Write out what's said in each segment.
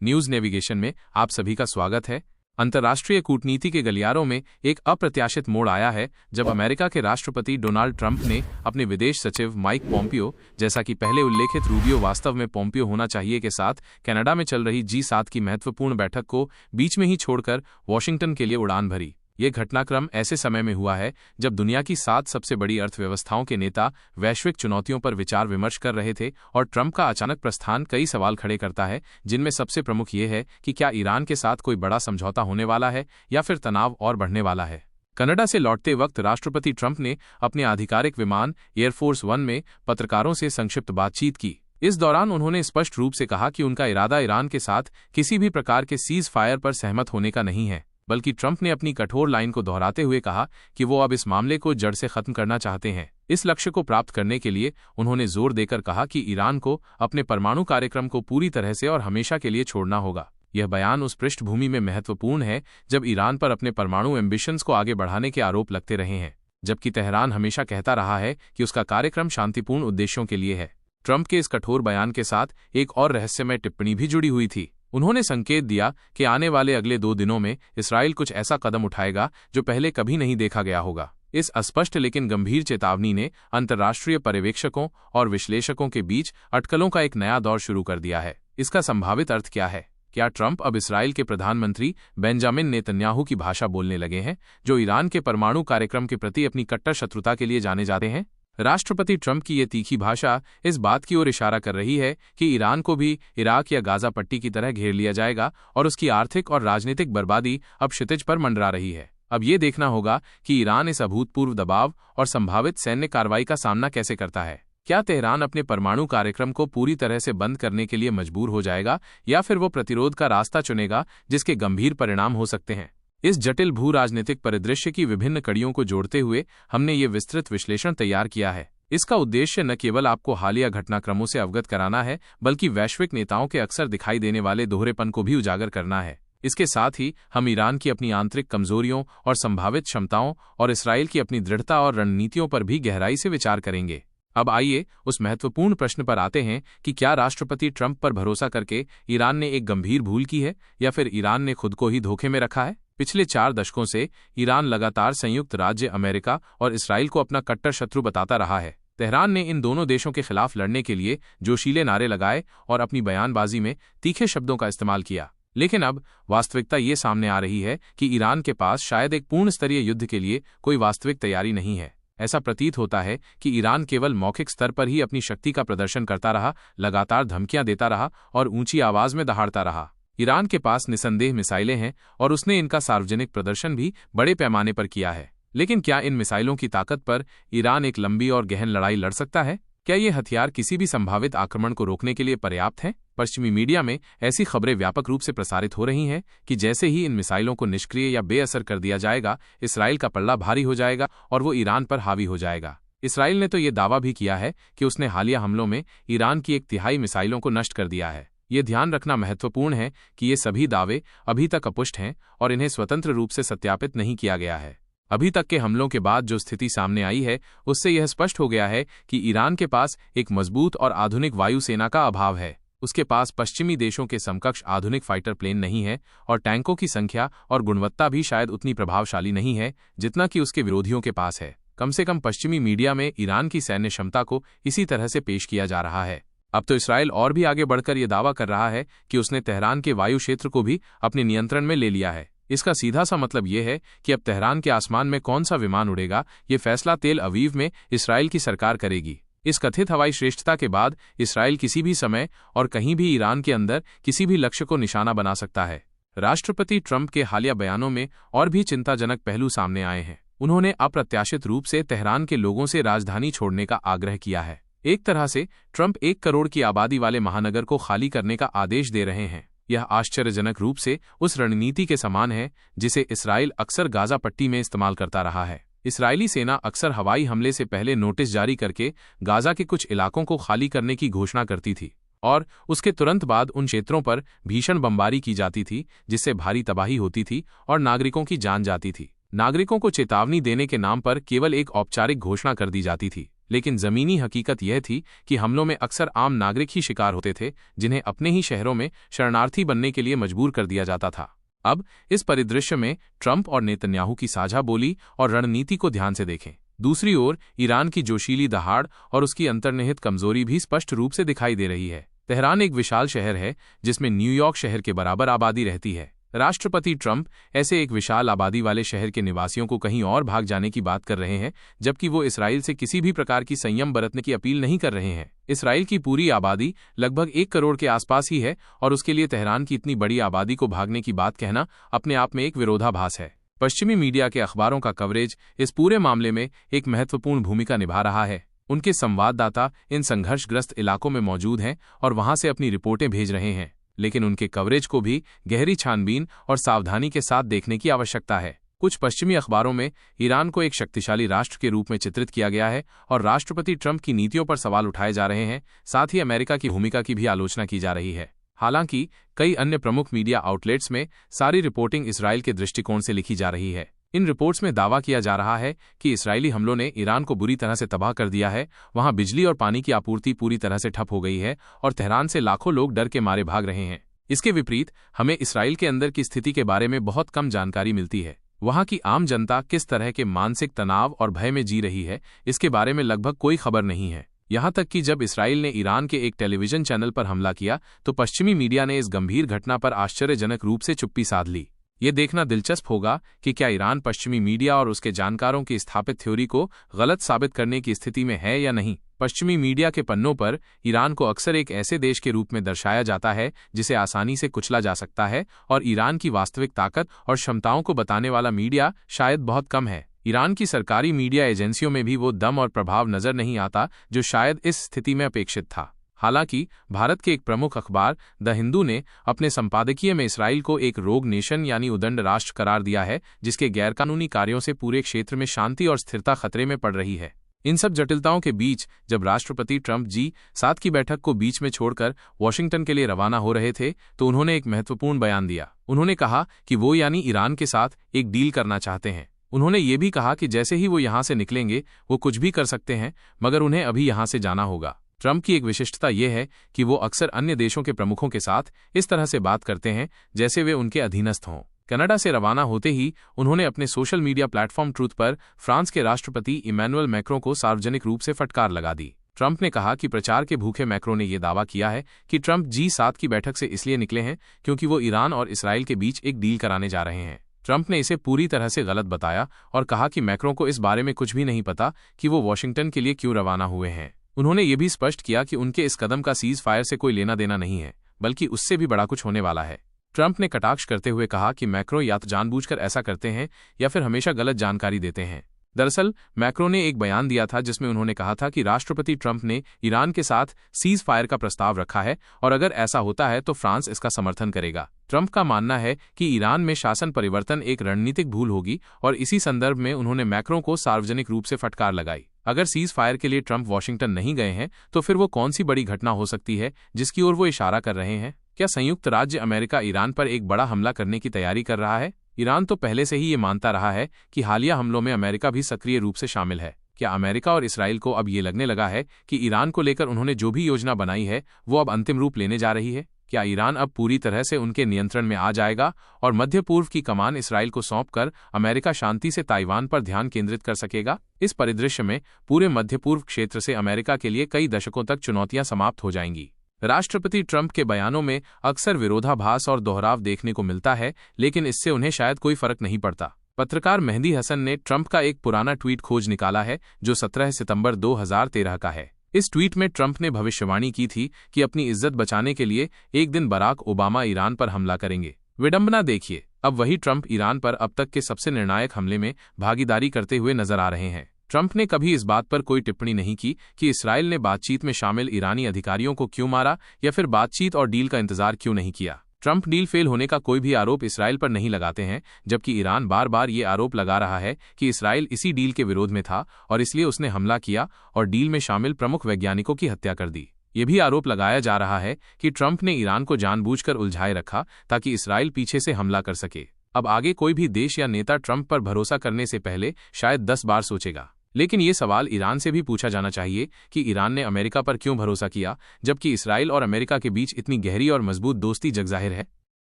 News navigation में आप सभी का स्वागत है। अंतर्राष्ट्रीय कूटनीति के गलियारों में एक अप्रत्याशित मोड़ आया है जब अमेरिका के राष्ट्रपति डोनाल्ड ट्रंप ने अपने विदेश सचिव माइक पोम्पियो, जैसा कि पहले उल्लेखित रूबियो वास्तव में पोम्पियो होना चाहिए, के साथ कनाडा में चल रही G7 की महत्वपूर्ण बैठक को बीच में ही छोड़कर वॉशिंगटन के लिए उड़ान भरी। ये घटनाक्रम ऐसे समय में हुआ है जब दुनिया की 7 सबसे बड़ी अर्थव्यवस्थाओं के नेता वैश्विक चुनौतियों पर विचार विमर्श कर रहे थे, और ट्रंप का अचानक प्रस्थान कई सवाल खड़े करता है, जिनमें सबसे प्रमुख ये है कि क्या ईरान के साथ कोई बड़ा समझौता होने वाला है या फिर तनाव और बढ़ने वाला है। कनाडा से लौटते वक्त राष्ट्रपति ट्रंप ने अपने आधिकारिक विमान एयरफोर्स 1 में पत्रकारों से संक्षिप्त बातचीत की। इस दौरान उन्होंने स्पष्ट रूप से कहा कि उनका इरादा ईरान के साथ किसी भी प्रकार के सीज फायर पर सहमत होने का नहीं है, बल्कि ट्रंप ने अपनी कठोर लाइन को दोहराते हुए कहा कि वो अब इस मामले को जड़ से खत्म करना चाहते हैं। इस लक्ष्य को प्राप्त करने के लिए उन्होंने जोर देकर कहा कि ईरान को अपने परमाणु कार्यक्रम को पूरी तरह से और हमेशा के लिए छोड़ना होगा। यह बयान उस पृष्ठभूमि में महत्वपूर्ण है जब ईरान पर अपने परमाणु एम्बिशंस को आगे बढ़ाने के आरोप लगते रहे हैं, जबकि तेहरान हमेशा कहता रहा है कि उसका कार्यक्रम शांतिपूर्ण उद्देश्यों के लिए है। ट्रंप के इस कठोर बयान के साथ एक और रहस्यमय टिप्पणी भी जुड़ी हुई थी। उन्होंने संकेत दिया कि आने वाले अगले 2 दिनों में इसराइल कुछ ऐसा कदम उठाएगा जो पहले कभी नहीं देखा गया होगा। इस अस्पष्ट लेकिन गंभीर चेतावनी ने अंतर्राष्ट्रीय पर्यवेक्षकों और विश्लेषकों के बीच अटकलों का एक नया दौर शुरू कर दिया है। इसका संभावित अर्थ क्या है? क्या ट्रंप अब इसराइल के प्रधानमंत्री बेंजामिन नेतन्याहू की भाषा बोलने लगे हैं, जो ईरान के परमाणु कार्यक्रम के प्रति अपनी कट्टर शत्रुता के लिए जाने जाते हैं? राष्ट्रपति ट्रंप की ये तीखी भाषा इस बात की ओर इशारा कर रही है कि ईरान को भी इराक या गाजा पट्टी की तरह घेर लिया जाएगा और उसकी आर्थिक और राजनीतिक बर्बादी अब क्षितिज पर मंडरा रही है। अब ये देखना होगा कि ईरान इस अभूतपूर्व दबाव और संभावित सैन्य कार्रवाई का सामना कैसे करता है। क्या तेहरान अपने परमाणु कार्यक्रम को पूरी तरह से बंद करने के लिए मजबूर हो जाएगा, या फिर वो प्रतिरोध का रास्ता चुनेगा जिसके गंभीर परिणाम हो सकते हैं? इस जटिल भू राजनीतिक परिदृश्य की विभिन्न कड़ियों को जोड़ते हुए हमने ये विस्तृत विश्लेषण तैयार किया है। इसका उद्देश्य न केवल आपको हालिया घटनाक्रमों से अवगत कराना है, बल्कि वैश्विक नेताओं के अक्सर दिखाई देने वाले दोहरेपन को भी उजागर करना है। इसके साथ ही हम ईरान की अपनी आंतरिक कमजोरियों और संभावित क्षमताओं और इसराइल की अपनी दृढ़ता और रणनीतियों पर भी गहराई से विचार करेंगे। अब आइए उस महत्वपूर्ण प्रश्न पर आते हैं कि क्या राष्ट्रपति ट्रंप पर भरोसा करके ईरान ने एक गंभीर भूल की है, या फिर ईरान ने खुद को ही धोखे में रखा है? पिछले 4 दशकों से ईरान लगातार संयुक्त राज्य अमेरिका और इसराइल को अपना कट्टर शत्रु बताता रहा है। तेहरान ने इन दोनों देशों के खिलाफ लड़ने के लिए जोशीले नारे लगाए और अपनी बयानबाजी में तीखे शब्दों का इस्तेमाल किया। लेकिन अब वास्तविकता ये सामने आ रही है कि ईरान के पास शायद एक पूर्ण स्तरीय युद्ध के लिए कोई वास्तविक तैयारी नहीं है। ऐसा प्रतीत होता है कि ईरान केवल मौखिक स्तर पर ही अपनी शक्ति का प्रदर्शन करता रहा, लगातार धमकियां देता रहा और ऊंची आवाज में दहाड़ता रहा। ईरान के पास निसंदेह मिसाइलें हैं और उसने इनका सार्वजनिक प्रदर्शन भी बड़े पैमाने पर किया है। लेकिन क्या इन मिसाइलों की ताकत पर ईरान एक लंबी और गहन लड़ाई लड़ सकता है? क्या ये हथियार किसी भी संभावित आक्रमण को रोकने के लिए पर्याप्त हैं? पश्चिमी मीडिया में ऐसी खबरें व्यापक रूप से प्रसारित हो रही हैं कि जैसे ही इन मिसाइलों को निष्क्रिय या बेअसर कर दिया जाएगा, इसराइल का पल्ला भारी हो जाएगा और वो ईरान पर हावी हो जाएगा। इसराइल ने तो ये दावा भी किया है कि उसने हालिया हमलों में ईरान की 1/3 मिसाइलों को नष्ट कर दिया है। ये ध्यान रखना महत्वपूर्ण है कि ये सभी दावे अभी तक अपुष्ट हैं और इन्हें स्वतंत्र रूप से सत्यापित नहीं किया गया है। अभी तक के हमलों के बाद जो स्थिति सामने आई है, उससे यह स्पष्ट हो गया है कि ईरान के पास एक मजबूत और आधुनिक वायुसेना का अभाव है। उसके पास पश्चिमी देशों के समकक्ष आधुनिक फाइटर प्लेन नहीं है, और टैंकों की संख्या और गुणवत्ता भी शायद उतनी प्रभावशाली नहीं है जितना कि उसके विरोधियों के पास है। कम से कम पश्चिमी मीडिया में ईरान की सैन्य क्षमता को इसी तरह से पेश किया जा रहा है। अब तो इसराइल और भी आगे बढ़कर यह दावा कर रहा है कि उसने तेहरान के वायु क्षेत्र को भी अपने नियंत्रण में ले लिया है। इसका सीधा सा मतलब यह है कि अब तेहरान के आसमान में कौन सा विमान उड़ेगा, ये फैसला तेल अवीव में इसराइल की सरकार करेगी। इस कथित हवाई श्रेष्ठता के बाद इसराइल किसी भी समय और कहीं भी ईरान के अंदर किसी भी लक्ष्य को निशाना बना सकता है। राष्ट्रपति ट्रंप के हालिया बयानों में और भी चिंताजनक पहलू सामने आए हैं। उन्होंने अप्रत्याशित रूप से तेहरान के लोगों से राजधानी छोड़ने का आग्रह किया है। एक तरह से ट्रंप 1 करोड़ की आबादी वाले महानगर को खाली करने का आदेश दे रहे हैं। यह आश्चर्यजनक रूप से उस रणनीति के समान है जिसे इसराइल अक्सर गाजा पट्टी में इस्तेमाल करता रहा है। इसराइली सेना अक्सर हवाई हमले से पहले नोटिस जारी करके गाजा के कुछ इलाकों को खाली करने की घोषणा करती थी, और उसके तुरंत बाद उन क्षेत्रों पर भीषण बमबारी की जाती थी, जिससे भारी तबाही होती थी और नागरिकों की जान जाती थी। नागरिकों को चेतावनी देने के नाम पर केवल एक औपचारिक घोषणा कर दी जाती थी। लेकिन जमीनी हकीकत यह थी कि हमलों में अक्सर आम नागरिक ही शिकार होते थे, जिन्हें अपने ही शहरों में शरणार्थी बनने के लिए मजबूर कर दिया जाता था। अब इस परिदृश्य में ट्रंप और नेतन्याहू की साझा बोली और रणनीति को ध्यान से देखें। दूसरी ओर ईरान की जोशीली दहाड़ और उसकी अंतर्निहित कमजोरी भी स्पष्ट रूप से दिखाई दे रही है। तेहरान एक विशाल शहर है जिसमें न्यूयॉर्क शहर के बराबर आबादी रहती है। राष्ट्रपति ट्रंप ऐसे एक विशाल आबादी वाले शहर के निवासियों को कहीं और भाग जाने की बात कर रहे हैं, जबकि वो इसराइल से किसी भी प्रकार की संयम बरतने की अपील नहीं कर रहे हैं। इसराइल की पूरी आबादी लगभग 1 करोड़ के आसपास ही है और उसके लिए तेहरान की इतनी बड़ी आबादी को भागने की बात कहना अपने आप में एक विरोधाभास है। पश्चिमी मीडिया के अखबारों का कवरेज इस पूरे मामले में एक महत्वपूर्ण भूमिका निभा रहा है। उनके संवाददाता इन संघर्षग्रस्त इलाकों में मौजूद हैं और वहां से अपनी रिपोर्टें भेज रहे हैं, लेकिन उनके कवरेज को भी गहरी छानबीन और सावधानी के साथ देखने की आवश्यकता है। कुछ पश्चिमी अखबारों में ईरान को एक शक्तिशाली राष्ट्र के रूप में चित्रित किया गया है और राष्ट्रपति ट्रंप की नीतियों पर सवाल उठाए जा रहे हैं। साथ ही अमेरिका की भूमिका की भी आलोचना की जा रही है। हालांकि कई अन्य प्रमुख मीडिया आउटलेट्स में सारी रिपोर्टिंग इसराइल के दृष्टिकोण से लिखी जा रही है। इन रिपोर्ट्स में दावा किया जा रहा है कि इसराइली हमलों ने ईरान को बुरी तरह से तबाह कर दिया है। वहां बिजली और पानी की आपूर्ति पूरी तरह से ठप हो गई है और तेहरान से लाखों लोग डर के मारे भाग रहे हैं। इसके विपरीत हमें इसराइल के अंदर की स्थिति के बारे में बहुत कम जानकारी मिलती है। वहां की आम जनता किस तरह के मानसिक तनाव और भय में जी रही है, इसके बारे में लगभग कोई खबर नहीं है। यहां तक कि जब इसराइल ने ईरान के एक टेलीविजन चैनल पर हमला किया तो पश्चिमी मीडिया ने इस गंभीर घटना पर आश्चर्यजनक रूप से चुप्पी साध ली। ये देखना दिलचस्प होगा कि क्या ईरान पश्चिमी मीडिया और उसके जानकारों की स्थापित थ्योरी को गलत साबित करने की स्थिति में है या नहीं। पश्चिमी मीडिया के पन्नों पर ईरान को अक्सर एक ऐसे देश के रूप में दर्शाया जाता है जिसे आसानी से कुचला जा सकता है, और ईरान की वास्तविक ताकत और क्षमताओं को बताने वाला मीडिया शायद बहुत कम है। ईरान की सरकारी मीडिया एजेंसियों में भी वो दम और प्रभाव नजर नहीं आता जो शायद इस स्थिति में अपेक्षित था। हालांकि भारत के एक प्रमुख अखबार द हिंदू ने अपने संपादकीय में इसराइल को एक रोग नेशन यानी उदंड राष्ट्र करार दिया है, जिसके गैरकानूनी कार्यों से पूरे क्षेत्र में शांति और स्थिरता खतरे में पड़ रही है। इन सब जटिलताओं के बीच जब राष्ट्रपति ट्रंप G7 की बैठक को बीच में छोड़कर वॉशिंगटन के लिए रवाना हो रहे थे तो उन्होंने एक महत्वपूर्ण बयान दिया। उन्होंने कहा कि वो यानी ईरान के साथ एक डील करना चाहते हैं। उन्होंने ये भी कहा कि जैसे ही वो यहां से निकलेंगे वो कुछ भी कर सकते हैं, मगर उन्हें अभी यहां से जाना होगा। ट्रंप की एक विशिष्टता यह है कि वो अक्सर अन्य देशों के प्रमुखों के साथ इस तरह से बात करते हैं जैसे वे उनके अधीनस्थ हों। कनाडा से रवाना होते ही उन्होंने अपने सोशल मीडिया प्लेटफॉर्म ट्रूथ पर फ्रांस के राष्ट्रपति इमैनुअल मैक्रों को सार्वजनिक रूप से फटकार लगा दी। ट्रंप ने कहा कि प्रचार के भूखे मैक्रों ने यह दावा किया है कि ट्रंप G7 की बैठक से इसलिए निकले हैं क्योंकि वो ईरान और इसराइल के बीच एक डील कराने जा रहे हैं। ट्रंप ने इसे पूरी तरह से गलत बताया और कहा कि मैक्रों को इस बारे में कुछ भी नहीं पता कि वो वॉशिंगटन के लिए क्यों रवाना हुए हैं। उन्होंने ये भी स्पष्ट किया कि उनके इस कदम का सीज फायर से कोई लेना देना नहीं है, बल्कि उससे भी बड़ा कुछ होने वाला है। ट्रंप ने कटाक्ष करते हुए कहा कि मैक्रों या तो जानबूझकर ऐसा करते हैं या फिर हमेशा गलत जानकारी देते हैं। दरअसल मैक्रों ने एक बयान दिया था जिसमें उन्होंने कहा था कि राष्ट्रपति ट्रंप ने ईरान के साथ सीज फायर का प्रस्ताव रखा है और अगर ऐसा होता है तो फ्रांस इसका समर्थन करेगा। ट्रंप का मानना है कि ईरान में शासन परिवर्तन एक रणनीतिक भूल होगी और इसी संदर्भ में उन्होंने मैक्रों को सार्वजनिक रूप से फटकार लगाई। अगर सीज फायर के लिए ट्रंप वॉशिंगटन नहीं गए हैं तो फिर वो कौन सी बड़ी घटना हो सकती है जिसकी ओर वो इशारा कर रहे हैं? क्या संयुक्त राज्य अमेरिका ईरान पर एक बड़ा हमला करने की तैयारी कर रहा है? ईरान तो पहले से ही ये मानता रहा है कि हालिया हमलों में अमेरिका भी सक्रिय रूप से शामिल है। क्या अमेरिका और इसराइल को अब ये लगने लगा है कि ईरान को लेकर उन्होंने जो भी योजना बनाई है वो अब अंतिम रूप लेने जा रही है? क्या ईरान अब पूरी तरह से उनके नियंत्रण में आ जाएगा और मध्य पूर्व की कमान इसराइल को सौंपकर अमेरिका शांति से ताइवान पर ध्यान केंद्रित कर सकेगा? इस परिदृश्य में पूरे मध्य पूर्व क्षेत्र से अमेरिका के लिए कई दशकों तक चुनौतियां समाप्त हो जाएंगी। राष्ट्रपति ट्रंप के बयानों में अक्सर विरोधाभास और दोहराव देखने को मिलता है, लेकिन इससे उन्हें शायद कोई फर्क नहीं पड़ता। पत्रकार मेहदी हसन ने ट्रंप का एक पुराना ट्वीट खोज निकाला है जो 17 सितंबर 2013 का है। इस ट्वीट में ट्रंप ने भविष्यवाणी की थी कि अपनी इज्जत बचाने के लिए एक दिन बराक ओबामा ईरान पर हमला करेंगे। विडंबना देखिए, अब वही ट्रंप ईरान पर अब तक के सबसे निर्णायक हमले में भागीदारी करते हुए नजर आ रहे हैं। ट्रंप ने कभी इस बात पर कोई टिप्पणी नहीं की कि इसराइल ने बातचीत में शामिल ईरानी अधिकारियों को क्यों मारा या फिर बातचीत और डील का इंतजार क्यों नहीं किया। ट्रंप डील फेल होने का कोई भी आरोप इसराइल पर नहीं लगाते हैं, जबकि ईरान बार बार ये आरोप लगा रहा है कि इसराइल इसी डील के विरोध में था और इसलिए उसने हमला किया और डील में शामिल प्रमुख वैज्ञानिकों की हत्या कर दी। ये भी आरोप लगाया जा रहा है कि ट्रंप ने ईरान को जानबूझकर उलझाए रखा ताकि इसराइल पीछे से हमला कर सके। अब आगे कोई भी देश या नेता ट्रंप पर भरोसा करने से पहले शायद 10 बार सोचेगा। लेकिन ये सवाल ईरान से भी पूछा जाना चाहिए कि ईरान ने अमेरिका पर क्यों भरोसा किया, जबकि इसराइल और अमेरिका के बीच इतनी गहरी और मजबूत दोस्ती जगजाहिर है।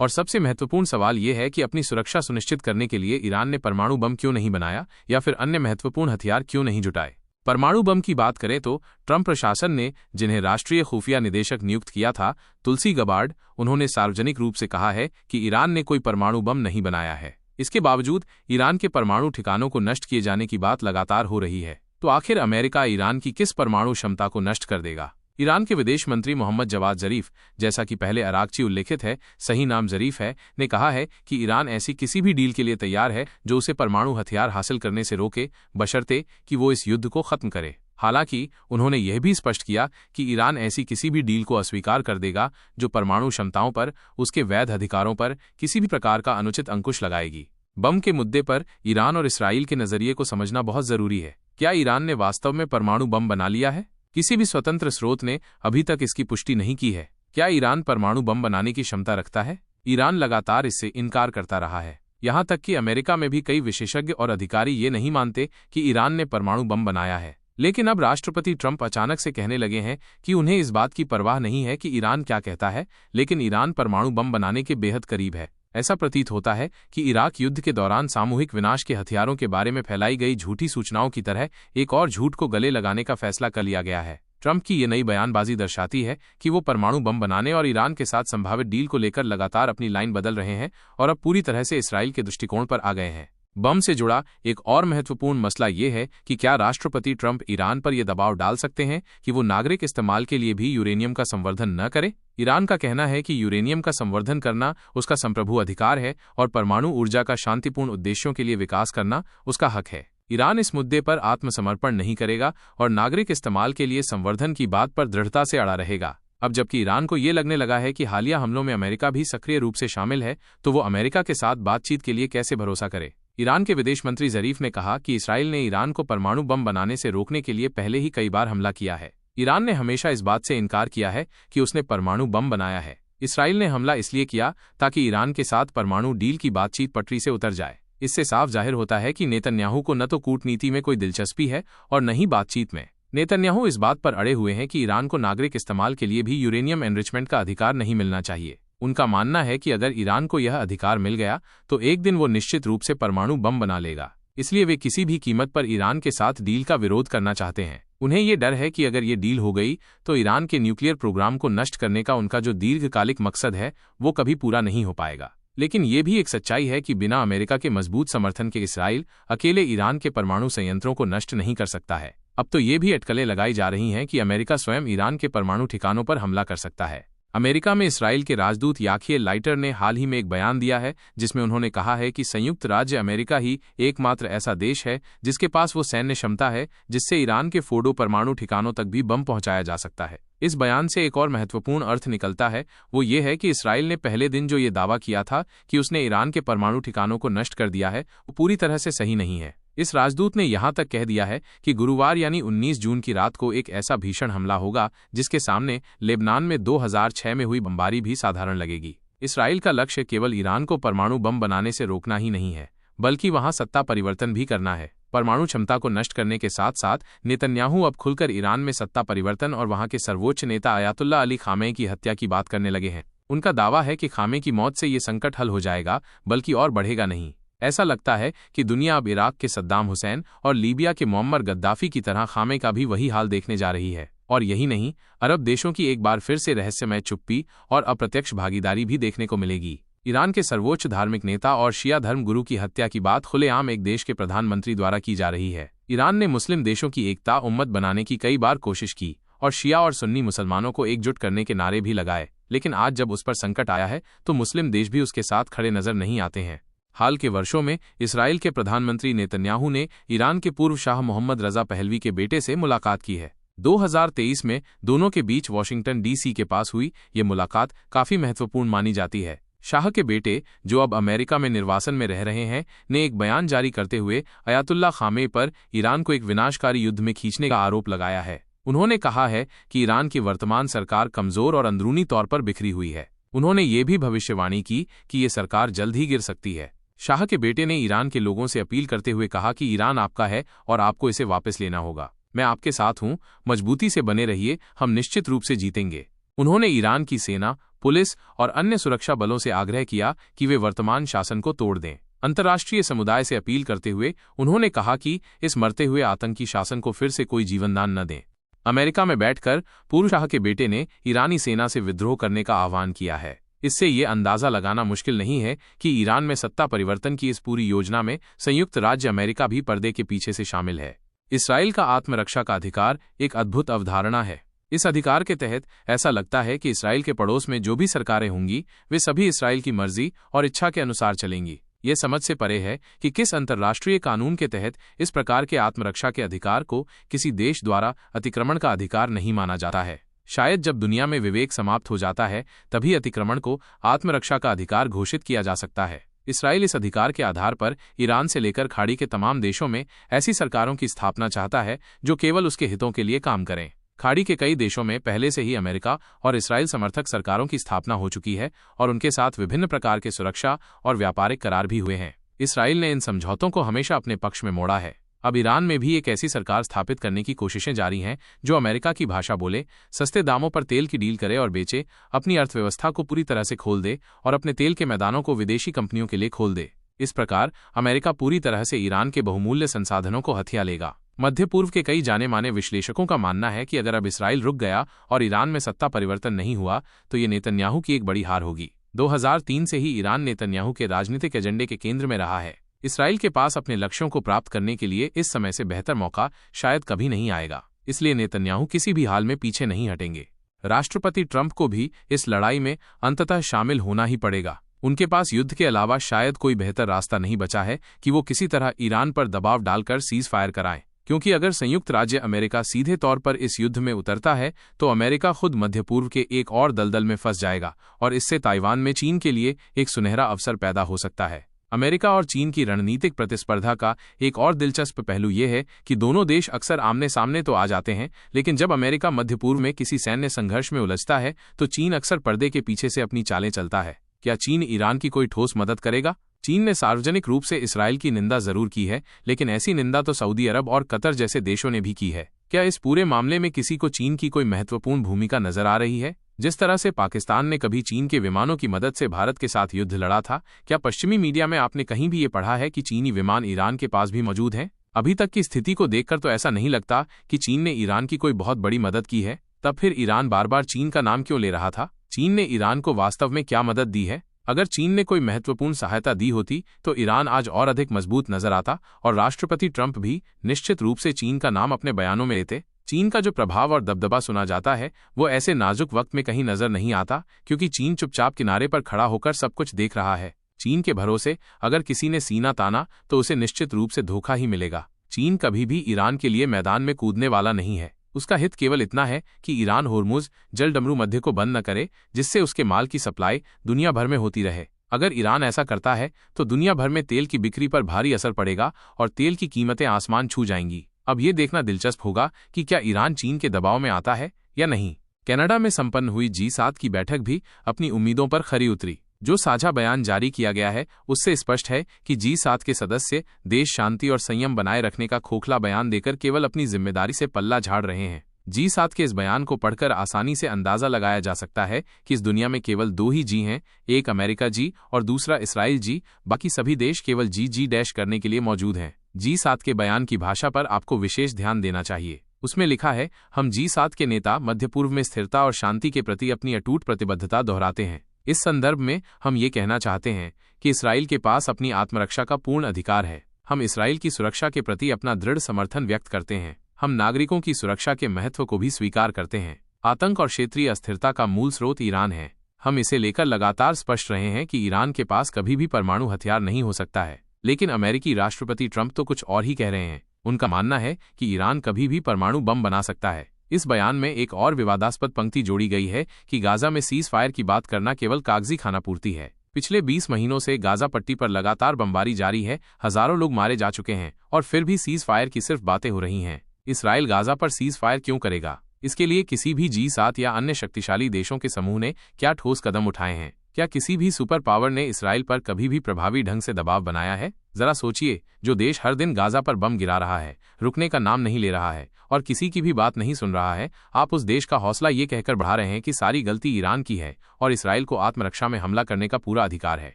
और सबसे महत्वपूर्ण सवाल यह है कि अपनी सुरक्षा सुनिश्चित करने के लिए ईरान ने परमाणु बम क्यों नहीं बनाया या फिर अन्य महत्वपूर्ण हथियार क्यों नहीं जुटाए। परमाणु बम की बात करें तो ट्रंप प्रशासन ने जिन्हें राष्ट्रीय खुफिया निदेशक नियुक्त किया था, तुलसी गबार्ड, उन्होंने सार्वजनिक रूप से कहा है कि ईरान ने कोई परमाणु बम नहीं बनाया है। इसके बावजूद ईरान के परमाणु ठिकानों को नष्ट किए जाने की बात लगातार हो रही है। तो आखिर अमेरिका ईरान की किस परमाणु क्षमता को नष्ट कर देगा? ईरान के विदेश मंत्री मोहम्मद जवाद जरीफ, जैसा कि पहले अरागची उल्लेखित है, सही नाम जरीफ है, ने कहा है कि ईरान ऐसी किसी भी डील के लिए तैयार है जो उसे परमाणु हथियार हासिल करने से रोके, बशर्ते कि वो इस युद्ध को खत्म करे। हालांकि उन्होंने यह भी स्पष्ट किया कि ईरान ऐसी किसी भी डील को अस्वीकार कर देगा जो परमाणु क्षमताओं पर, उसके वैध अधिकारों पर किसी भी प्रकार का अनुचित अंकुश लगाएगी। बम के मुद्दे पर ईरान और इसराइल के नजरिए को समझना बहुत जरूरी है। क्या ईरान ने वास्तव में परमाणु बम बना लिया है? किसी भी स्वतंत्र स्रोत ने अभी तक इसकी पुष्टि नहीं की है। क्या ईरान परमाणु बम बनाने की क्षमता रखता है? ईरान लगातार इससे इनकार करता रहा है। यहां तक कि अमेरिका में भी कई विशेषज्ञ और अधिकारी ये नहीं मानते कि ईरान ने परमाणु बम बनाया है। लेकिन अब राष्ट्रपति ट्रंप अचानक से कहने लगे हैं कि उन्हें इस बात की परवाह नहीं है कि ईरान क्या कहता है, लेकिन ईरान परमाणु बम बनाने के बेहद करीब है। ऐसा प्रतीत होता है कि इराक युद्ध के दौरान सामूहिक विनाश के हथियारों के बारे में फैलाई गई झूठी सूचनाओं की तरह एक और झूठ को गले लगाने का फैसला कर लिया गया है। ट्रंप की ये नई बयानबाजी दर्शाती है कि वो परमाणु बम बनाने और ईरान के साथ संभावित डील को लेकर लगातार अपनी लाइन बदल रहे हैं और अब पूरी तरह से इसराइल के दृष्टिकोण पर आ गए हैं। बम से जुड़ा एक और महत्वपूर्ण मसला ये है कि क्या राष्ट्रपति ट्रंप ईरान पर यह दबाव डाल सकते हैं कि वो नागरिक इस्तेमाल के लिए भी यूरेनियम का संवर्धन न करे? ईरान का कहना है कि यूरेनियम का संवर्धन करना उसका संप्रभु अधिकार है और परमाणु ऊर्जा का शांतिपूर्ण उद्देश्यों के लिए विकास करना उसका हक है। ईरान इस मुद्दे पर आत्मसमर्पण नहीं करेगा और नागरिक इस्तेमाल के लिए संवर्धन की बात पर दृढ़ता से अड़ा रहेगा। अब जबकि ईरान को ये लगने लगा है कि हालिया हमलों में अमेरिका भी सक्रिय रूप से शामिल है, तो वो अमेरिका के साथ बातचीत के लिए कैसे भरोसा करे? ईरान के विदेश मंत्री जरीफ ने कहा कि इसराइल ने ईरान को परमाणु बम बनाने से रोकने के लिए पहले ही कई बार हमला किया है। ईरान ने हमेशा इस बात से इनकार किया है कि उसने परमाणु बम बनाया है। इसराइल ने हमला इसलिए किया ताकि ईरान के साथ परमाणु डील की बातचीत पटरी से उतर जाए। इससे साफ जाहिर होता है कि नेतन्याहू को न तो कूटनीति में कोई दिलचस्पी है और न ही बातचीत में। नेतन्याहू इस बात पर अड़े हुए हैं कि ईरान को नागरिक इस्तेमाल के लिए भी यूरेनियम एनरिचमेंट का अधिकार नहीं मिलना चाहिए। उनका मानना है कि अगर ईरान को यह अधिकार मिल गया तो एक दिन वो निश्चित रूप से परमाणु बम बना लेगा। इसलिए वे किसी भी कीमत पर ईरान के साथ डील का विरोध करना चाहते हैं। उन्हें ये डर है कि अगर ये डील हो गई तो ईरान के न्यूक्लियर प्रोग्राम को नष्ट करने का उनका जो दीर्घकालिक मकसद है वो कभी पूरा नहीं हो पाएगा। लेकिन ये भी एक सच्चाई है कि बिना अमेरिका के मजबूत समर्थन के इसराइल अकेले ईरान के परमाणु संयंत्रों को नष्ट नहीं कर सकता है। अब तो ये भी अटकलें लगाई जा रही हैं कि अमेरिका स्वयं ईरान के परमाणु ठिकानों पर हमला कर सकता है। अमेरिका में इसराइल के राजदूत याखिए लाइटर ने हाल ही में एक बयान दिया है जिसमें उन्होंने कहा है कि संयुक्त राज्य अमेरिका ही एकमात्र ऐसा देश है जिसके पास वो सैन्य क्षमता है जिससे ईरान के फोर्डो परमाणु ठिकानों तक भी बम पहुंचाया जा सकता है। इस बयान से एक और महत्वपूर्ण अर्थ निकलता है, वो ये है कि इसराइल ने पहले दिन जो ये दावा किया था कि उसने ईरान के परमाणु ठिकानों को नष्ट कर दिया है वो पूरी तरह से सही नहीं है। इस राजदूत ने यहां तक कह दिया है कि गुरुवार यानी 19 जून की रात को एक ऐसा भीषण हमला होगा जिसके सामने लेबनान में 2006 में हुई बमबारी भी साधारण लगेगी। इसराइल का लक्ष्य केवल ईरान को परमाणु बम बनाने से रोकना ही नहीं है, बल्कि वहां सत्ता परिवर्तन भी करना है। परमाणु क्षमता को नष्ट करने के साथ साथ नेतन्याहू अब खुलकर ईरान में सत्ता परिवर्तन और वहां के सर्वोच्च नेता अयातुल्ला अली खामेनी की हत्या की बात करने लगे हैं। उनका दावा है कि खामेनी की मौत से ये संकट हल हो जाएगा, बल्कि और बढ़ेगा नहीं। ऐसा लगता है कि दुनिया अब इराक के सद्दाम हुसैन और लीबिया के मुअम्मर गद्दाफी की तरह खामेनी का भी वही हाल देखने जा रही है। और यही नहीं, अरब देशों की एक बार फिर से रहस्यमय चुप्पी और अप्रत्यक्ष भागीदारी भी देखने को मिलेगी। ईरान के सर्वोच्च धार्मिक नेता और शिया धर्म गुरु की हत्या की बात खुलेआम एक देश के प्रधानमंत्री द्वारा की जा रही है। ईरान ने मुस्लिम देशों की एकता उम्मत बनाने की कई बार कोशिश की और शिया और सुन्नी मुसलमानों को एकजुट करने के नारे भी लगाए, लेकिन आज जब उस पर संकट आया है तो मुस्लिम देश भी उसके साथ खड़े नजर नहीं आते हैं। हाल के वर्षों में इसराइल के प्रधानमंत्री नेतन्याहू ने ईरान के पूर्व शाह मोहम्मद रजा पहलवी के बेटे से मुलाकात की है। 2023 में दोनों के बीच वॉशिंगटन डीसी के पास हुई ये मुलाकात काफी महत्वपूर्ण मानी जाती है। शाह के बेटे, जो अब अमेरिका में निर्वासन में रह रहे हैं, ने एक बयान जारी करते हुए अयातुल्ला खामेनी पर ईरान को एक विनाशकारी युद्ध में खींचने का आरोप लगाया है। उन्होंने कहा है कि ईरान की वर्तमान सरकार कमजोर और अंदरूनी तौर पर बिखरी हुई है। उन्होंने ये भी भविष्यवाणी की कि ये सरकार जल्द ही गिर सकती है। शाह के बेटे ने ईरान के लोगों से अपील करते हुए कहा कि ईरान आपका है और आपको इसे वापस लेना होगा। मैं आपके साथ हूं, मजबूती से बने रहिए, हम निश्चित रूप से जीतेंगे। उन्होंने ईरान की सेना, पुलिस और अन्य सुरक्षा बलों से आग्रह किया कि वे वर्तमान शासन को तोड़ दें। अंतर्राष्ट्रीय समुदाय से अपील करते हुए उन्होंने कहा कि इस मरते हुए आतंकी शासन को फिर से कोई जीवनदान न दें। अमेरिका में बैठकर पूर्व शाह के बेटे ने ईरानी सेना से विद्रोह करने का आह्वान किया है। इससे ये अंदाजा लगाना मुश्किल नहीं है कि ईरान में सत्ता परिवर्तन की इस पूरी योजना में संयुक्त राज्य अमेरिका भी पर्दे के पीछे से शामिल है। इसराइल का आत्मरक्षा का अधिकार एक अद्भुत अवधारणा है। इस अधिकार के तहत ऐसा लगता है कि इसराइल के पड़ोस में जो भी सरकारें होंगी वे सभी इसराइल की मर्जी और इच्छा के अनुसार चलेंगी। ये समझ से परे है कि किस अंतर्राष्ट्रीय कानून के तहत इस प्रकार के आत्मरक्षा के अधिकार को किसी देश द्वारा अतिक्रमण का अधिकार नहीं माना जाता है। शायद जब दुनिया में विवेक समाप्त हो जाता है तभी अतिक्रमण को आत्मरक्षा का अधिकार घोषित किया जा सकता है। इसराइल इस अधिकार के आधार पर ईरान से लेकर खाड़ी के तमाम देशों में ऐसी सरकारों की स्थापना चाहता है जो केवल उसके हितों के लिए काम करें। खाड़ी के कई देशों में पहले से ही अमेरिका और इसराइल समर्थक सरकारों की स्थापना हो चुकी है और उनके साथ विभिन्न प्रकार के सुरक्षा और व्यापारिक करार भी हुए हैं। इसराइल ने इन समझौतों को हमेशा अपने पक्ष में मोड़ा है। अब ईरान में भी एक ऐसी सरकार स्थापित करने की कोशिशें जारी हैं जो अमेरिका की भाषा बोले, सस्ते दामों पर तेल की डील करे और बेचे, अपनी अर्थव्यवस्था को पूरी तरह से खोल दे और अपने तेल के मैदानों को विदेशी कंपनियों के लिए खोल दे। इस प्रकार अमेरिका पूरी तरह से ईरान के बहुमूल्य संसाधनों को हथिया लेगा। मध्य पूर्व के कई जाने माने विश्लेषकों का मानना है कि अगर अब इसराइल रुक गया और ईरान में सत्ता परिवर्तन नहीं हुआ तो ये नेतन्याहू की एक बड़ी हार होगी। 2003 से ही ईरान नेतन्याहू के राजनीतिक एजेंडे के केंद्र में रहा है। इसराइल के पास अपने लक्ष्यों को प्राप्त करने के लिए इस समय से बेहतर मौका शायद कभी नहीं आएगा, इसलिए नेतन्याहू किसी भी हाल में पीछे नहीं हटेंगे। राष्ट्रपति ट्रंप को भी इस लड़ाई में अंततः शामिल होना ही पड़ेगा। उनके पास युद्ध के अलावा शायद कोई बेहतर रास्ता नहीं बचा है कि वो किसी तरह ईरान पर दबाव डालकर सीज फायर कराएं, क्योंकि अगर संयुक्त राज्य अमेरिका सीधे तौर पर इस युद्ध में उतरता है तो अमेरिका खुद मध्य पूर्व के एक और दलदल में फंस जाएगा और इससे ताइवान में चीन के लिए एक सुनहरा अवसर पैदा हो सकता है। अमेरिका और चीन की रणनीतिक प्रतिस्पर्धा का एक और दिलचस्प पहलू यह है कि दोनों देश अक्सर आमने सामने तो आ जाते हैं, लेकिन जब अमेरिका मध्य पूर्व में किसी सैन्य संघर्ष में उलझता है तो चीन अक्सर पर्दे के पीछे से अपनी चालें चलता है। क्या चीन ईरान की कोई ठोस मदद करेगा? चीन ने सार्वजनिक रूप से इसराइल की निंदा जरूर की है, लेकिन ऐसी निंदा तो सऊदी अरब और कतर जैसे देशों ने भी की है। क्या इस पूरे मामले में किसी को चीन की कोई महत्वपूर्ण भूमिका नजर आ रही है? जिस तरह से पाकिस्तान ने कभी चीन के विमानों की मदद से भारत के साथ युद्ध लड़ा था, क्या पश्चिमी मीडिया में आपने कहीं भी ये पढ़ा है कि चीनी विमान ईरान के पास भी मौजूद हैं? अभी तक की स्थिति को देखकर तो ऐसा नहीं लगता कि चीन ने ईरान की कोई बहुत बड़ी मदद की है। तब फिर ईरान बार बार चीन का नाम क्यों ले रहा था? चीन ने ईरान को वास्तव में क्या मदद दी है? अगर चीन ने कोई महत्वपूर्ण सहायता दी होती तो ईरान आज और अधिक मजबूत नजर आता और राष्ट्रपति ट्रंप भी निश्चित रूप से चीन का नाम अपने बयानों में लेते। चीन का जो प्रभाव और दबदबा सुना जाता है वो ऐसे नाजुक वक्त में कहीं नजर नहीं आता, क्योंकि चीन चुपचाप किनारे पर खड़ा होकर सब कुछ देख रहा है। चीन के भरोसे अगर किसी ने सीना ताना तो उसे निश्चित रूप से धोखा ही मिलेगा। चीन कभी भी ईरान के लिए मैदान में कूदने वाला नहीं है। उसका हित केवल इतना है कि ईरान होर्मुज जल डमरू मध्य को बंद न करे, जिससे उसके माल की सप्लाई दुनिया भर में होती रहे। अगर ईरान ऐसा करता है तो दुनिया भर में तेल की बिक्री पर भारी असर पड़ेगा और तेल की कीमतें आसमान छू जाएंगी। अब ये देखना दिलचस्प होगा कि क्या ईरान चीन के दबाव में आता है या नहीं। कनाडा में संपन्न हुई G7 की बैठक भी अपनी उम्मीदों पर खरी उतरी। जो साझा बयान जारी किया गया है उससे स्पष्ट है कि G7 के सदस्य देश शांति और संयम बनाए रखने का खोखला बयान देकर केवल अपनी जिम्मेदारी से पल्ला झाड़ रहे हैं। G7 के इस बयान को पढ़कर आसानी से अंदाजा लगाया जा सकता है कि इस दुनिया में केवल दो ही जी हैं, एक अमेरिका जी और दूसरा इसराइल जी। बाकी सभी देश केवल जी डैश करने के लिए मौजूद हैं। G7 के बयान की भाषा पर आपको विशेष ध्यान देना चाहिए। उसमें लिखा है, हम G7 के नेता मध्य पूर्व में स्थिरता और शांति के प्रति अपनी अटूट प्रतिबद्धता दोहराते हैं। इस संदर्भ में हम ये कहना चाहते हैं कि इसराइल के पास अपनी आत्मरक्षा का पूर्ण अधिकार है। हम इसराइल की सुरक्षा के प्रति अपना दृढ़ समर्थन व्यक्त करते हैं। हम नागरिकों की सुरक्षा के महत्व को भी स्वीकार करते हैं। आतंक और क्षेत्रीय अस्थिरता का मूल स्रोत ईरान है। हम इसे लेकर लगातार स्पष्ट रहे हैं कि ईरान के पास कभी भी परमाणु हथियार नहीं हो सकता है। लेकिन अमेरिकी राष्ट्रपति ट्रंप तो कुछ और ही कह रहे हैं। उनका मानना है कि ईरान कभी भी परमाणु बम बना सकता है। इस बयान में एक और विवादास्पद पंक्ति जोड़ी गई है कि गाजा में सीज फायर की बात करना केवल कागजी खानापूर्ति है। पिछले 20 महीनों से गाजा पट्टी पर लगातार बमबारी जारी है, हजारों लोग मारे जा चुके हैं और फिर भी सीज फायर की सिर्फ बातें हो रही हैं। इसराइल गाजा पर सीज फायर क्यों करेगा? इसके लिए किसी भी G7 या अन्य शक्तिशाली देशों के समूह ने क्या ठोस कदम उठाए हैं? क्या किसी भी सुपर पावर ने इसराइल पर कभी भी प्रभावी ढंग से दबाव बनाया है? जरा सोचिए, जो देश हर दिन गाजा पर बम गिरा रहा है, रुकने का नाम नहीं ले रहा है और किसी की भी बात नहीं सुन रहा है, आप उस देश का हौसला ये कहकर बढ़ा रहे हैं कि सारी गलती ईरान की है और इसराइल को आत्मरक्षा में हमला करने का पूरा अधिकार है।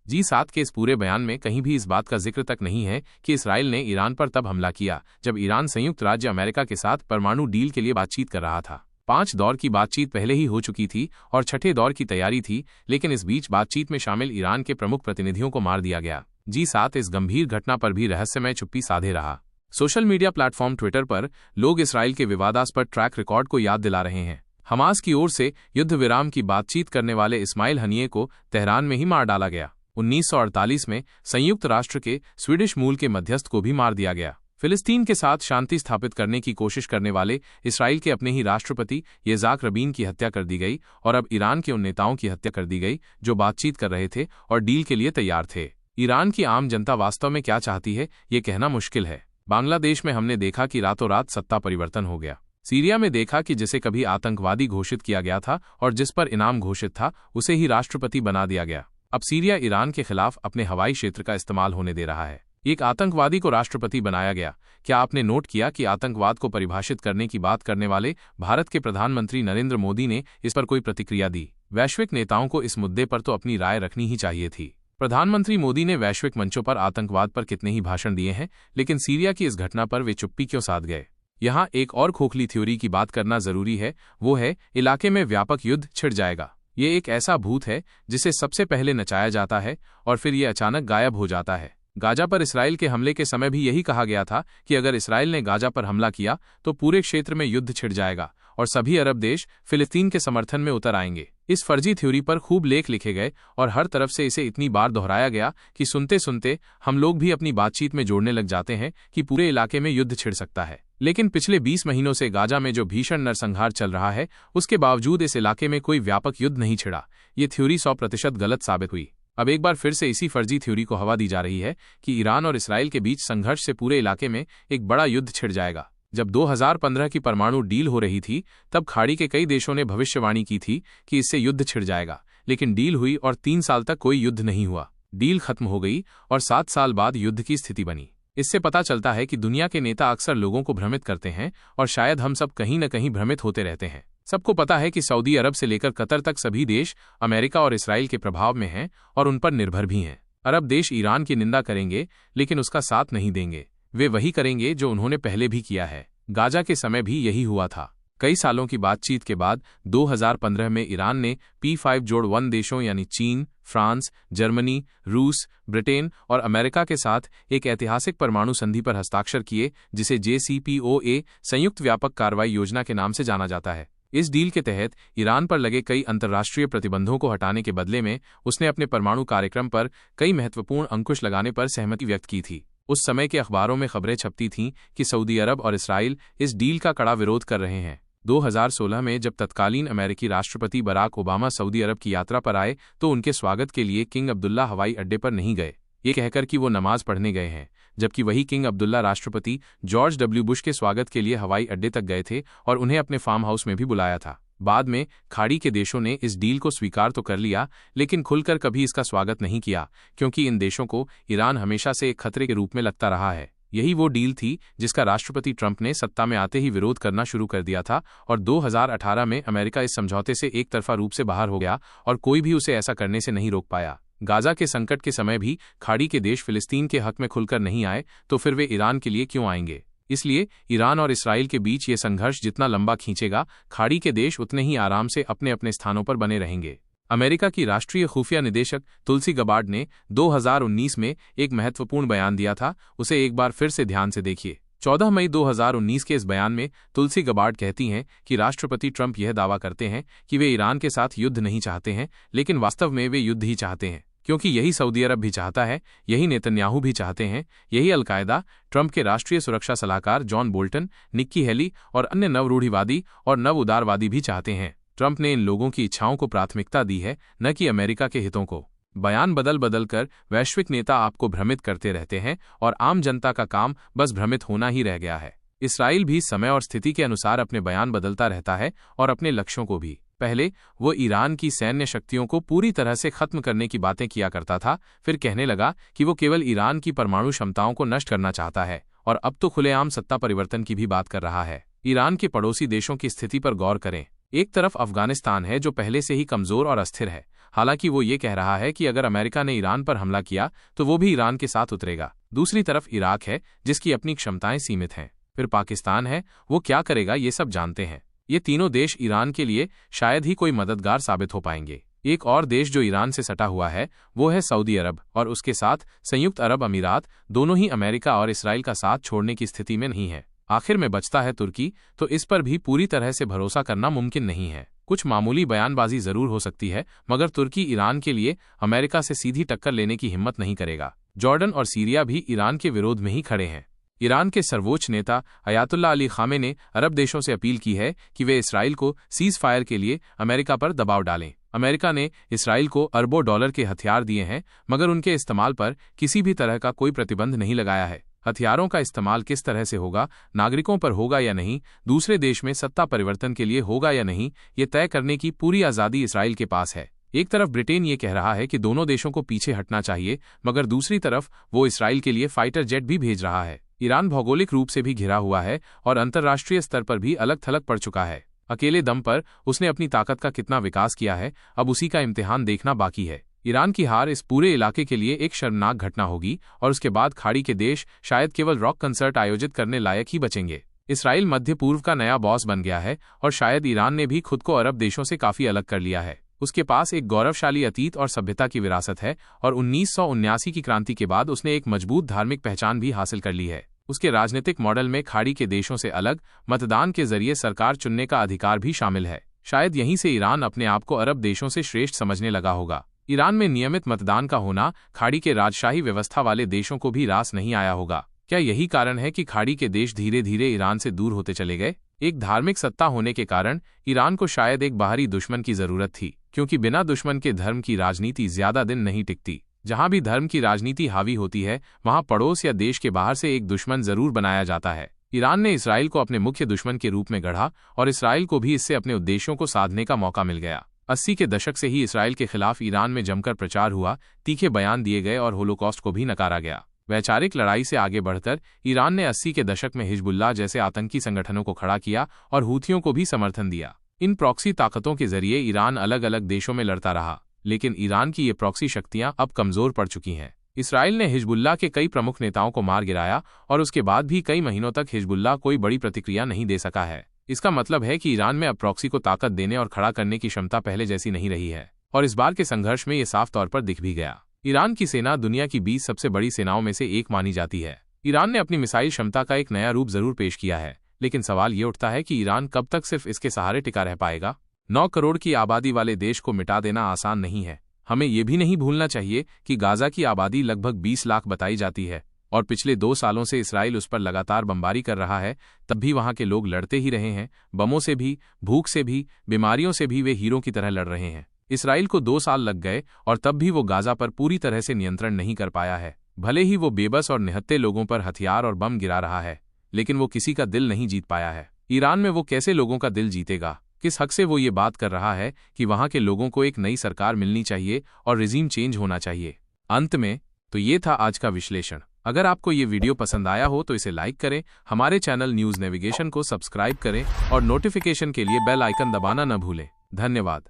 G7 के इस पूरे बयान में कहीं भी इस बात का जिक्र तक नहीं है कि इसराइल ने ईरान पर तब हमला किया जब ईरान संयुक्त राज्य अमेरिका के साथ परमाणु डील के लिए बातचीत कर रहा था। 5 दौर की बातचीत पहले ही हो चुकी थी और छठे दौर की तैयारी थी, लेकिन इस बीच बातचीत में शामिल ईरान के प्रमुख प्रतिनिधियों को मार दिया गया। G7 इस गंभीर घटना पर भी रहस्यमय चुप्पी साधे रहा। सोशल मीडिया प्लेटफॉर्म ट्विटर पर लोग इसराइल के विवादास्पद ट्रैक रिकॉर्ड को याद दिला रहे हैं। हमास की ओर से युद्ध विराम की बातचीत करने वाले इस्माइल हनिये को तेहरान में ही मार डाला गया। 1948 में संयुक्त राष्ट्र के स्वीडिश मूल के मध्यस्थ को भी मार दिया गया। फिलिस्तीन के साथ शांति स्थापित करने की कोशिश करने वाले इसराइल के अपने ही राष्ट्रपति यित्ज़हाक रबीन की हत्या कर दी गई और अब ईरान के उन नेताओं की हत्या कर दी गई जो बातचीत कर रहे थे और डील के लिए तैयार थे। ईरान की आम जनता वास्तव में क्या चाहती है, ये कहना मुश्किल है। बांग्लादेश में हमने देखा कि रातों रात सत्ता परिवर्तन हो गया। सीरिया में देखा कि जिसे कभी आतंकवादी घोषित किया गया था और जिस पर इनाम घोषित था, उसे ही राष्ट्रपति बना दिया गया। अब सीरिया ईरान के खिलाफ अपने हवाई क्षेत्र का इस्तेमाल होने दे रहा है। एक आतंकवादी को राष्ट्रपति बनाया गया। क्या आपने नोट किया कि आतंकवाद को परिभाषित करने की बात करने वाले भारत के प्रधानमंत्री नरेंद्र मोदी ने इस पर कोई प्रतिक्रिया दी? वैश्विक नेताओं को इस मुद्दे पर तो अपनी राय रखनी ही चाहिए थी। प्रधानमंत्री मोदी ने वैश्विक मंचों पर आतंकवाद पर कितने ही भाषण दिए हैं, लेकिन सीरिया की इस घटना पर वे चुप्पी क्यों साध गए? यहाँ एक और खोखली थ्योरी की बात करना जरूरी है, वो है इलाके में व्यापक युद्ध छिड़ जाएगा। ये एक ऐसा भूत है जिसे सबसे पहले नचाया जाता है और फिर ये अचानक गायब हो जाता है। गाजा पर इसराइल के हमले के समय भी यही कहा गया था कि अगर इसराइल ने गाजा पर हमला किया तो पूरे क्षेत्र में युद्ध छिड़ जाएगा और सभी अरब देश फिलिस्तीन के समर्थन में उतर आएंगे। इस फर्जी थ्योरी पर खूब लेख लिखे गए और हर तरफ से इसे इतनी बार दोहराया गया कि सुनते सुनते हम लोग भी अपनी बातचीत में जोड़ने लग जाते हैं कि पूरे इलाके में युद्ध छिड़ सकता है। लेकिन पिछले 20 महीनों से गाजा में जो भीषण नरसंहार चल रहा है, उसके बावजूद इस इलाके में कोई व्यापक युद्ध नहीं छिड़ा। ये थ्योरी 100% गलत साबित हुई। अब एक बार फिर से इसी फर्जी थ्योरी को हवा दी जा रही है कि ईरान और इसराइल के बीच संघर्ष से पूरे इलाके में एक बड़ा युद्ध छिड़ जाएगा। जब 2015 की परमाणु डील हो रही थी, तब खाड़ी के कई देशों ने भविष्यवाणी की थी कि इससे युद्ध छिड़ जाएगा, लेकिन डील हुई और 3 साल तक कोई युद्ध नहीं हुआ। डील खत्म हो गई और 7 साल बाद युद्ध की स्थिति बनी। इससे पता चलता है कि दुनिया के नेता अक्सर लोगों को भ्रमित करते हैं और शायद हम सब कहीं न कहीं भ्रमित होते रहते हैं। सबको पता है कि सऊदी अरब से लेकर कतर तक सभी देश अमेरिका और इसराइल के प्रभाव में हैं और उन पर निर्भर भी हैं। अरब देश ईरान की निंदा करेंगे, लेकिन उसका साथ नहीं देंगे। वे वही करेंगे जो उन्होंने पहले भी किया है। गाजा के समय भी यही हुआ था। कई सालों की बातचीत के बाद 2015 में ईरान ने P5+1 देशों यानी चीन, फ्रांस, जर्मनी, रूस, ब्रिटेन और अमेरिका के साथ एक ऐतिहासिक परमाणु संधि पर हस्ताक्षर किए, जिसे JCPOA संयुक्त व्यापक कार्रवाई योजना के नाम से जाना जाता है। इस डील के तहत ईरान पर लगे कई अंतर्राष्ट्रीय प्रतिबंधों को हटाने के बदले में उसने अपने परमाणु कार्यक्रम पर कई महत्वपूर्ण अंकुश लगाने पर सहमति व्यक्त की थी। उस समय के अखबारों में खबरें छपती थीं कि सऊदी अरब और इसराइल इस डील का कड़ा विरोध कर रहे हैं। 2016 में जब तत्कालीन अमेरिकी राष्ट्रपति बराक ओबामा सऊदी अरब की यात्रा पर आए, तो उनके स्वागत के लिए किंग अब्दुल्ला हवाई अड्डे पर नहीं गए, ये कहकर कि वो नमाज पढ़ने गए हैं, जबकि वही किंग अब्दुल्ला राष्ट्रपति जॉर्ज W. बुश के स्वागत के लिए हवाई अड्डे तक गए थे और उन्हें अपने फार्म हाउस में भी बुलाया था। बाद में खाड़ी के देशों ने इस डील को स्वीकार तो कर लिया, लेकिन खुलकर कभी इसका स्वागत नहीं किया, क्योंकि इन देशों को ईरान हमेशा से एक खतरे के रूप में लगता रहा है। यही वो डील थी जिसका राष्ट्रपति ट्रंप ने सत्ता में आते ही विरोध करना शुरू कर दिया था और 2018 में अमेरिका इस समझौते से एक तरफा रूप से बाहर हो गया और कोई भी उसे ऐसा करने से नहीं रोक पाया। गाजा के संकट के समय भी खाड़ी के देश फिलिस्तीन के हक में खुलकर नहीं आए, तो फिर वे ईरान के लिए क्यों आएंगे? इसलिए ईरान और इसराइल के बीच ये संघर्ष जितना लंबा खींचेगा, खाड़ी के देश उतने ही आराम से अपने अपने स्थानों पर बने रहेंगे। अमेरिका की राष्ट्रीय खुफिया निदेशक तुलसी गबार्ड ने 2019 में एक महत्वपूर्ण बयान दिया था, उसे एक बार फिर से ध्यान से देखिए। 14 मई 2019 के इस बयान में तुलसी गबार्ड कहती हैं कि राष्ट्रपति ट्रंप यह दावा करते हैं कि वे ईरान के साथ युद्ध नहीं चाहते हैं, लेकिन वास्तव में वे युद्ध ही चाहते हैं, क्योंकि यही सऊदी अरब भी चाहता है, यही नेतन्याहू भी चाहते हैं, यही अलकायदा, ट्रंप के राष्ट्रीय सुरक्षा सलाहकार जॉन बोल्टन, निक्की हेली और अन्य नवरूढ़िवादी और नव उदारवादी भी चाहते हैं। ट्रंप ने इन लोगों की इच्छाओं को प्राथमिकता दी है, न कि अमेरिका के हितों को। बयान बदल बदल कर वैश्विक नेता आपको भ्रमित करते रहते हैं और आम जनता का काम बस भ्रमित होना ही रह गया है। इसराइल भी समय और स्थिति के अनुसार अपने बयान बदलता रहता है और अपने लक्ष्यों को भी। पहले वो ईरान की सैन्य शक्तियों को पूरी तरह से खत्म करने की बातें किया करता था, फिर कहने लगा कि वो केवल ईरान की परमाणु क्षमताओं को नष्ट करना चाहता है, और अब तो खुलेआम सत्ता परिवर्तन की भी बात कर रहा है। ईरान के पड़ोसी देशों की स्थिति पर गौर करें। एक तरफ अफगानिस्तान है जो पहले से ही कमजोर और अस्थिर है, हालांकि वो ये कह रहा है कि अगर अमेरिका ने ईरान पर हमला किया तो वो भी ईरान के साथ उतरेगा। दूसरी तरफ इराक है जिसकी अपनी क्षमताएं सीमित हैं। फिर पाकिस्तान है, वो क्या करेगा ये सब जानते हैं। ये तीनों देश ईरान के लिए शायद ही कोई मददगार साबित हो पाएंगे। एक और देश जो ईरान से सटा हुआ है वो है सऊदी अरब, और उसके साथ संयुक्त अरब अमीरात, दोनों ही अमेरिका और इसराइल का साथ छोड़ने की स्थिति में नहीं है। आखिर में बचता है तुर्की, तो इस पर भी पूरी तरह से भरोसा करना मुमकिन नहीं है। कुछ मामूली बयानबाजी जरूर हो सकती है, मगर तुर्की ईरान के लिए अमेरिका से सीधी टक्कर लेने की हिम्मत नहीं करेगा। जॉर्डन और सीरिया भी ईरान के विरोध में ही खड़े हैं। ईरान के सर्वोच्च नेता अयातुल्ला अली खामेनी ने अरब देशों से अपील की है कि वे इसराइल को सीज फायर के लिए अमेरिका पर दबाव डालें। अमेरिका ने इसराइल को अरबों डॉलर के हथियार दिए हैं, मगर उनके इस्तेमाल पर किसी भी तरह का कोई प्रतिबंध नहीं लगाया है। हथियारों का इस्तेमाल किस तरह से होगा, नागरिकों पर होगा या नहीं, दूसरे देश में सत्ता परिवर्तन के लिए होगा या नहीं, ये तय करने की पूरी आज़ादी इसराइल के पास है। एक तरफ ब्रिटेन ये कह रहा है कि दोनों देशों को पीछे हटना चाहिए, मगर दूसरी तरफ वो इसराइल के लिए फाइटर जेट भी भेज रहा है। ईरान भौगोलिक रूप से भी घिरा हुआ है और अंतर्राष्ट्रीय स्तर पर भी अलग थलग पड़ चुका है। अकेले दम पर उसने अपनी ताकत का कितना विकास किया है, अब उसी का इम्तिहान देखना बाकी है। ईरान की हार इस पूरे इलाके के लिए एक शर्मनाक घटना होगी, और उसके बाद खाड़ी के देश शायद केवल रॉक कंसर्ट आयोजित करने लायक ही बचेंगे। इसराइल मध्य पूर्व का नया बॉस बन गया है, और शायद ईरान ने भी खुद को अरब देशों से काफी अलग कर लिया है। उसके पास एक गौरवशाली अतीत और सभ्यता की विरासत है, और 1979 की क्रांति के बाद उसने एक मजबूत धार्मिक पहचान भी हासिल कर ली है। उसके राजनीतिक मॉडल में खाड़ी के देशों से अलग मतदान के जरिए सरकार चुनने का अधिकार भी शामिल है। शायद यहीं से ईरान अपने आप को अरब देशों से श्रेष्ठ समझने लगा होगा। ईरान में नियमित मतदान का होना खाड़ी के राजशाही व्यवस्था वाले देशों को भी रास नहीं आया होगा। क्या यही कारण है कि खाड़ी के देश धीरे धीरे ईरान से दूर होते चले गए? एक धार्मिक सत्ता होने के कारण ईरान को शायद एक बाहरी दुश्मन की जरूरत थी, क्योंकि बिना दुश्मन के धर्म की राजनीति ज्यादा दिन नहीं टिकती। जहां भी धर्म की राजनीति हावी होती है, वहां पड़ोस या देश के बाहर से एक दुश्मन जरूर बनाया जाता है। ईरान ने इसराइल को अपने मुख्य दुश्मन के रूप में गढ़ा, और इसराइल को भी इससे अपने उद्देश्यों को साधने का मौका मिल गया। 80 के दशक से ही इसराइल के खिलाफ ईरान में जमकर प्रचार हुआ, तीखे बयान दिए गए और होलोकॉस्ट को भी नकारा गया। वैचारिक लड़ाई से आगे बढ़कर ईरान ने 80 के दशक में हिजबुल्लाह जैसे आतंकी संगठनों को खड़ा किया और हूथियों को भी समर्थन दिया। इन प्रॉक्सी ताकतों के जरिए ईरान अलग अलग देशों में लड़ता रहा, लेकिन ईरान की ये प्रॉक्सी शक्तियां अब कमजोर पड़ चुकी हैं। इसराइल ने हिजबुल्लाह के कई प्रमुख नेताओं को मार गिराया, और उसके बाद भी कई महीनों तक हिजबुल्लाह कोई बड़ी प्रतिक्रिया नहीं दे सका है। इसका मतलब है कि ईरान में अब प्रॉक्सी को ताकत देने और खड़ा करने की क्षमता पहले जैसी नहीं रही है, और इस बार के संघर्ष में ये साफ तौर पर दिख भी गया। ईरान की सेना दुनिया की 20 सबसे बड़ी सेनाओं में से एक मानी जाती है। ईरान ने अपनी मिसाइल क्षमता का एक नया रूप जरूर पेश किया है, लेकिन सवाल ये उठता है कि ईरान कब तक सिर्फ इसके सहारे टिका रह पाएगा। 9 करोड़ की आबादी वाले देश को मिटा देना आसान नहीं है। हमें ये भी नहीं भूलना चाहिए कि गाजा की आबादी लगभग 20 लाख बताई जाती है, और पिछले 2 सालों से इसराइल उस पर लगातार बमबारी कर रहा है, तब भी वहां के लोग लड़ते ही रहे हैं। बमों से भी, भूख से भी, बीमारियों से भी वे हीरों की तरह लड़ रहे हैं। इसराइल को 2 साल लग गए, और तब भी वो गाजा पर पूरी तरह से नियंत्रण नहीं कर पाया है। भले ही वो बेबस और निहत्थे लोगों पर हथियार और बम गिरा रहा है, लेकिन वो किसी का दिल नहीं जीत पाया है। ईरान में वो कैसे लोगों का दिल जीतेगा? किस हक से वो ये बात कर रहा है कि वहां के लोगों को एक नई सरकार मिलनी चाहिए और रिजीम चेंज होना चाहिए? अंत में तो ये था आज का विश्लेषण। अगर आपको ये वीडियो पसंद आया हो तो इसे लाइक करें, हमारे चैनल न्यूज नेविगेशन को सब्सक्राइब करें और नोटिफिकेशन के लिए बेल आइकन दबाना न भूलें। धन्यवाद।